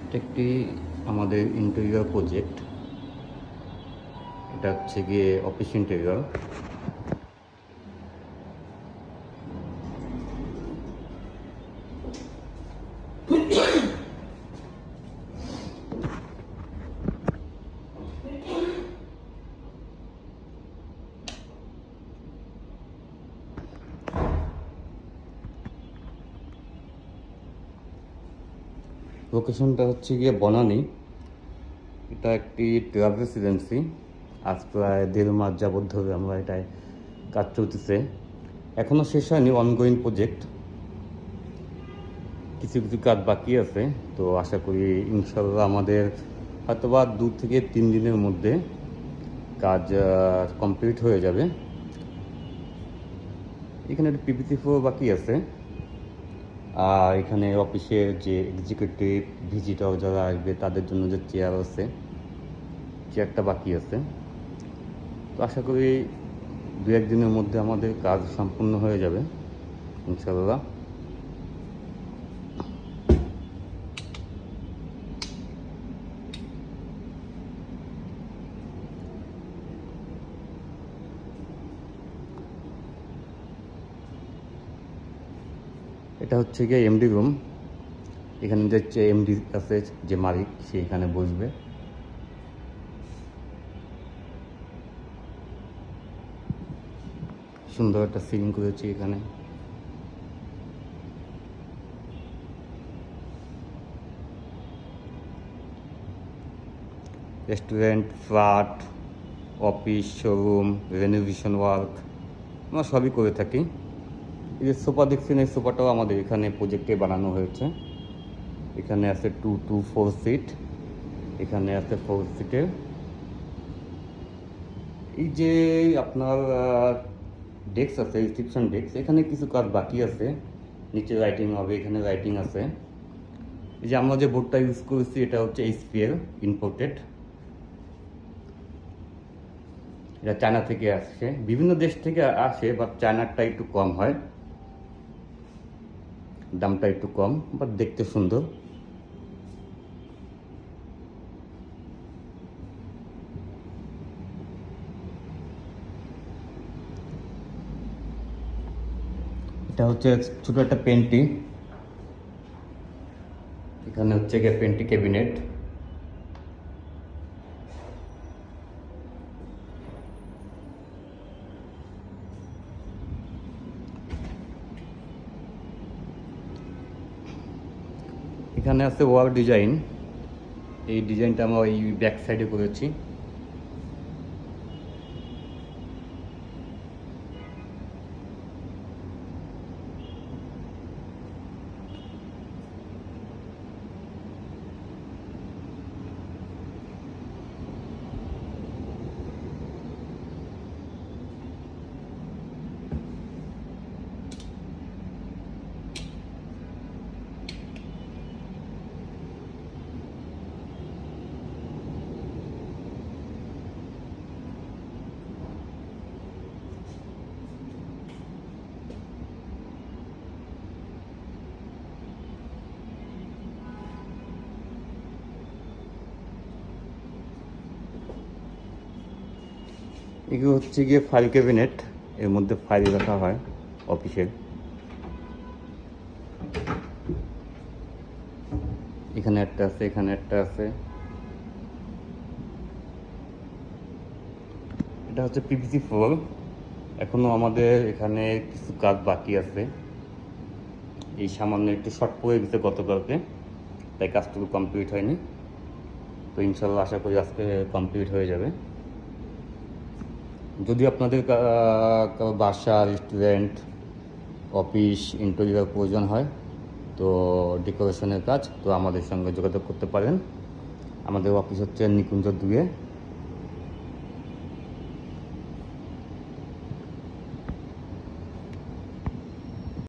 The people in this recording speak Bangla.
এটা একটি আমাদের ইন্টেরিয়র প্রজেক্ট। এটা হচ্ছে গিয়ে অফিস ইন্টেরিয়র। লোকেশনটা হচ্ছে গিয়ে বনানী। এটা একটি ট্রাভেল রেসিডেন্সি। আজ প্রায় 1.5 মাস যাবৎ ধরে আমরা এটায় কাজ চলতেছে। এখনও শেষ হয়নি, অনগোয়িং প্রজেক্ট। কিছু কিছু কাজ বাকি আছে। তো আশা করি ইনশাল্লাহ আমাদের হয়তোবা 2 থেকে 3 দিনের মধ্যে কাজ কমপ্লিট হয়ে যাবে। এখানে একটা পিভিসি ফ্লোর বাকি আছে। আর এখানে অফিসের যে এক্সিকিউটিভ ভিজিটর যারা আসবে তাদের জন্য যে চেয়ার আছে, চেয়ারটা বাকি আছে। তো আশা করি 2-1 দিনের মধ্যে আমাদের কাজ সম্পূর্ণ হয়ে যাবে ইনশাল্লাহ। এটা হচ্ছে গিয়ে এমডি রুম। এখানে যে এমডি আছে, যে মালিক, সে এখানে বসবে। সুন্দর একটা সিলিং করেছি এখানে। Restaurant, flat, office, showroom, renovation work আমরা সবই করে থাকি। এই যে সোফা দেখছেন, এই সোফাটাও আমাদের এখানে প্রজেক্টে বানানো হয়েছে। এখানে আছে 2 to 4 সিট, এখানে আছে 4 সিটের। এই যে আপনার ডেস্ক আছে, রিসিপশন ডেস্ক, এখানে কিছু কাজ বাকি আছে। নিচে লাইটিং হবে, এখানে লাইটিং আছে। এই যে আমরা যে বোর্ডটা ইউজ করেছি এটা হচ্ছে HPL ইম্পোর্টেড। এটা চায়না থেকে আসছে, বিভিন্ন দেশ থেকে আসে, বাট চায়নারটা একটু কম হয়, দামটা একটু কম, বাট দেখতে সুন্দর। এটা হচ্ছে ছোট একটা পেন্টি। এখানে হচ্ছে গিয়ে পেন্টি ক্যাবিনেট। এখানে আছে ওয়াল ডিজাইন। এই ডিজাইনটা আমরা এই ব্যাক সাইডে করেছি। এগুলো হচ্ছে গিয়ে ফাইল ক্যাবিনেট, এর মধ্যে ফাইল রাখা হয় অফিসের। এখানে একটা আছে, এখানে একটা আছে। এটা হচ্ছে পিভিসি ফ্লোর। এখনো আমাদের এখানে কিছু কাজ বাকি আছে। এই সামান্য একটু শর্ট পড়ে গেছে গতকালকে, তাই কাজটুকু কমপ্লিট হয়নি। তো ইনশাল্লাহ আশা করি আজকে কমপ্লিট হয়ে যাবে। যদি আপনাদের কারো বাসা, রেস্টুরেন্ট, অফিস ইন্টেরিয়র প্রয়োজন হয়, তো ডেকোরেশনের কাজ, তো আমাদের সঙ্গে যোগাযোগ করতে পারেন। আমাদের অফিস হচ্ছে নিকুঞ্জ 2-এ।